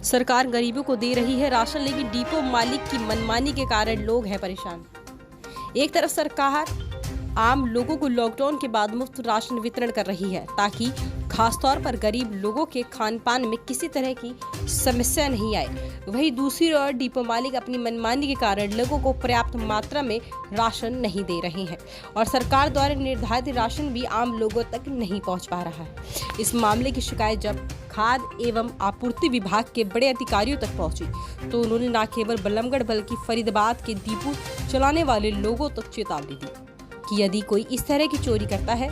सरकार गरीबों को दे रही है राशन, लेकिन डिपो मालिक की मनमानी के कारण लोग हैं परेशान। एक तरफ सरकार आम लोगों को लॉकडाउन के बाद मुफ्त राशन वितरण कर रही है ताकि खासतौर पर गरीब लोगों के खान पान में किसी तरह की समस्या नहीं आए। वहीं दूसरी ओर डिपो मालिक अपनी मनमानी के कारण लोगों को पर्याप्त मात्रा में राशन नहीं दे रहे हैं और सरकार द्वारा निर्धारित राशन भी आम लोगों तक नहीं पहुंच पा रहा है। इस मामले की शिकायत जब खाद्य एवं आपूर्ति विभाग के बड़े अधिकारियों तक पहुंची तो उन्होंने न केवल बल्लभगढ़ बल्कि फरीदाबाद के डिपो चलाने वाले लोगों तक चेतावनी दी कि यदि कोई इस तरह की चोरी करता है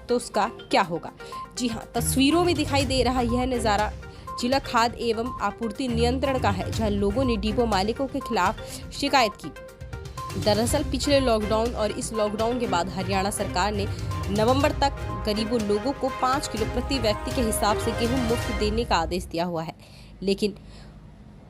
तो उसका क्या होगा। जी हां, तस्वीरों में दिखाई दे रहा यह नज़ारा जिला खाद्य एवं आपूर्ति नियंत्रण का है, जहां लोगों ने डिपो मालिकों के खिलाफ शिकायत की। दरअसल पिछले लॉकडाउन और इस लॉकडाउन के बाद हरियाणा सरकार ने नवंबर तक गरीबों लोगों को 5 किलो प्रति व्यक्ति के हिसाब से गेहूं मुफ्त देने का आदेश दिया हुआ है, लेकिन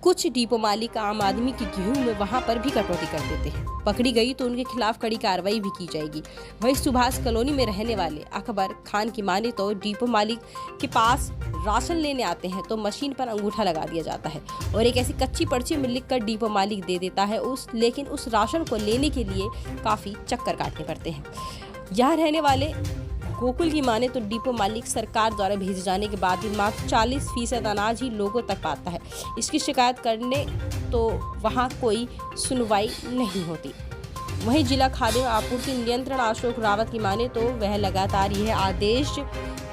कुछ डिपो मालिक आम आदमी की गेहूं में वहां पर भी कटौती कर देते हैं। पकड़ी गई तो उनके खिलाफ कड़ी कार्रवाई भी की जाएगी। वहीं सुभाष कॉलोनी में रहने वाले अकबर खान की माने तो डिपो मालिक के पास राशन लेने आते हैं तो मशीन पर अंगूठा लगा दिया जाता है और एक ऐसी कच्ची पर्ची में लिखकर डिपो मालिक दे देता है लेकिन उस राशन को लेने के लिए काफ़ी चक्कर काटने पड़ते हैं। यहाँ रहने वाले गोकुल की माने तो डिपो मालिक सरकार द्वारा भेजे जाने के बाद भी मात्र 40% अनाज ही लोगों तक पाता है। इसकी शिकायत करने तो वहां कोई सुनवाई नहीं होती। वहीं जिला खाद्य आपूर्ति नियंत्रण अशोक रावत की माने तो वह लगातार यह आदेश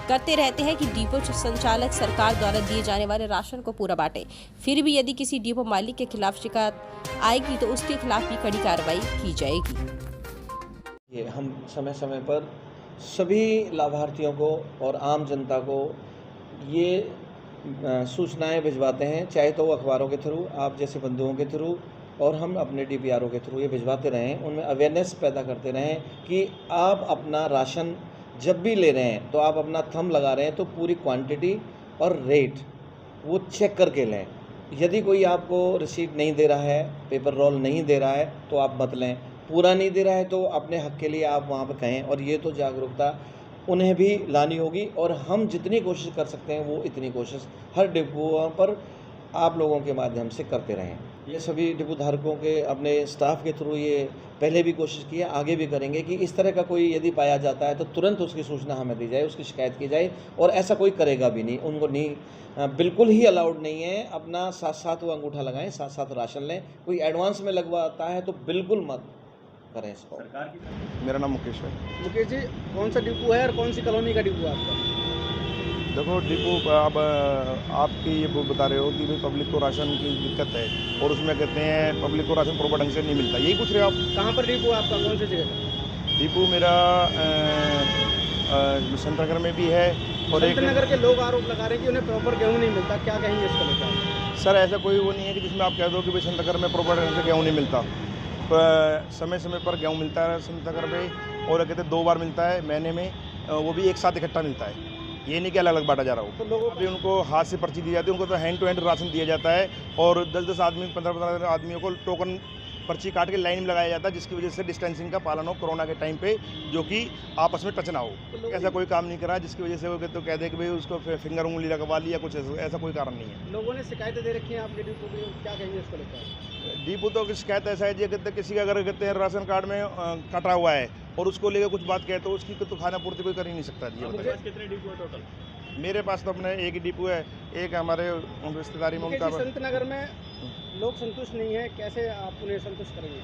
करते रहते हैं कि डिपो संचालक सरकार द्वारा दिए जाने वाले राशन को पूरा बांटे। फिर भी यदि किसी डिपो मालिक के खिलाफ शिकायत आएगी तो उसके खिलाफ भी कड़ी कार्रवाई की जाएगी। ये हम समय समय पर सभी लाभार्थियों को और आम जनता को ये सूचनाएं भिजवाते हैं, चाहे तो वो अखबारों के थ्रू, आप जैसे बंधुओं के थ्रू और हम अपने डीपीआरओ के थ्रू ये भिजवाते रहें। उनमें अवेयरनेस पैदा करते रहें कि आप अपना राशन जब भी ले रहे हैं तो आप अपना थंब लगा रहे हैं तो पूरी क्वांटिटी और रेट वो चेक करके लें। यदि कोई आपको रिसीट नहीं दे रहा है, पेपर रोल नहीं दे रहा है तो आप मत लें। पूरा नहीं दे रहा है तो अपने हक के लिए आप वहाँ पर कहें। और ये तो जागरूकता उन्हें भी लानी होगी और हम जितनी कोशिश कर सकते हैं वो इतनी कोशिश हर डिपोओं पर आप लोगों के माध्यम से करते रहें। ये सभी डिपो धारकों के अपने स्टाफ के थ्रू ये पहले भी कोशिश की है, आगे भी करेंगे कि इस तरह का कोई यदि पाया जाता है तो तुरंत उसकी सूचना हमें दी जाए, उसकी शिकायत की जाए और ऐसा कोई करेगा भी नहीं। उनको बिल्कुल ही अलाउड नहीं है। अपना साथ साथ वो अंगूठा लगाएं, साथ साथ राशन लें। कोई एडवांस में लगवाता है तो बिल्कुल मत करें इसको। मेरा नाम मुकेश है। मुकेश जी, कौन सा डिपो है और कौन सी कॉलोनी का डिपो है आपका? देखो डिपो अब आपकी ये बता रहे हो कि भाई पब्लिक को राशन की दिक्कत है और उसमें कहते हैं पब्लिक को राशन प्रॉपर ढंग से नहीं मिलता, यही पूछ रहे हो आप? कहाँ पर डिपो है आपका, कौन सी जगह? डिपो मेरा संत नगर में भी है और संत नगर के लोग आरोप लगा रहे हैं कि उन्हें प्रॉपर गेहूँ नहीं मिलता, क्या कहेंगे इसको लेकर? सर ऐसा कोई वो नहीं है कि जिसमें आप कह दो कि भाई संत नगर में प्रॉपर ढंग से गेहूँ नहीं मिलता। समय समय पर गेहूँ मिलता है संत नगर में और कहते 2 बार मिलता है महीने में, वो भी एक साथ इकट्ठा मिलता है, ये नहीं कि अलग अलग बांटा जा रहा हो। तो लोगों को उनको हाथ से पर्ची दी जाती है, उनको तो हैंड टू हैंड राशन दिया जाता है और 10-10 आदमी 15-15 आदमियों को टोकन पर्ची काट के लाइन में लगाया जाता है, जिसकी वजह से डिस्टेंसिंग का पालन हो कोरोना के टाइम पे, जो कि आपस में टच ना हो। तो ऐसा कोई काम नहीं करा जिसकी वजह से वो तो कह दे कि भाई उसको फिंगर उंगली लगवा ली या कुछ, ऐसा कोई कारण नहीं है। लोगों ने शिकायतें दे रखी हैं आपके डिपो की, क्या कहेंगे इसको लेकर? डिपो तो शिकायत ऐसा है जी, कहते किसी का अगर कहते हैं राशन कार्ड में कटा हुआ है और उसको लेकर कुछ बात कहते तो उसकी तो खाना पूर्ति कोई कर ही नहीं सकता जी। कितने डिपो है टोटल? मेरे पास तो अपने एक ही डिपो है, एक हमारे रिश्तेदारी में उनका। संत नगर में लोग संतुष्ट नहीं है, कैसे आप उन्हें संतुष्ट करेंगे?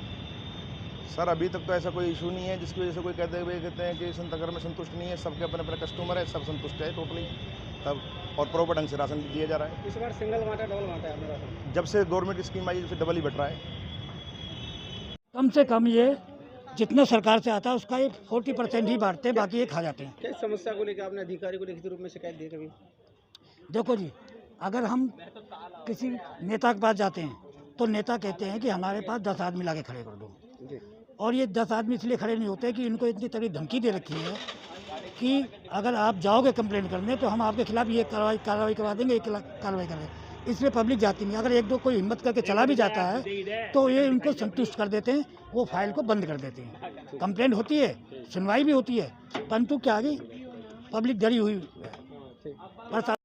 सर अभी तक तो ऐसा कोई इशू नहीं है जिसकी वजह से कोई कहते हैं कि संत नगर में संतुष्ट नहीं है। सबके अपने अपने कस्टमर है, सब संतुष्ट है टोटली तब, और प्रॉपर ढंग से राशन दिया जा रहा है। इस बार सिंगल बांटा डबल बांटा है राशन? जब से गवर्नमेंट स्कीम आई उससे डबल ही बट रहा है। कम से कम ये जितना सरकार से आता है उसका ये 40% ही बांटते हैं, बाकी ये खा जाते हैं। क्या समस्या को लेकर आपने अधिकारी को लिखित रूप में शिकायत दी कभी? देखो जी, अगर हम किसी नेता के पास जाते हैं तो नेता कहते हैं कि हमारे पास 10 आदमी लाके खड़े कर दो, और ये 10 आदमी इसलिए खड़े नहीं होते कि इनको इतनी तगड़ी धमकी दे रखी है कि अगर आप जाओगे कंप्लेंट करने तो हम आपके खिलाफ ये कार्रवाई करवा देंगे, ये कार्रवाई करेंगे। इसलिए पब्लिक जाती नहीं। अगर 1-2 कोई हिम्मत करके चला भी जाता है तो ये उनको संतुष्ट कर देते हैं, वो फाइल को बंद कर देते हैं। कंप्लेंट होती है, सुनवाई भी होती है, परंतु क्या आगे पब्लिक डरी हुई है।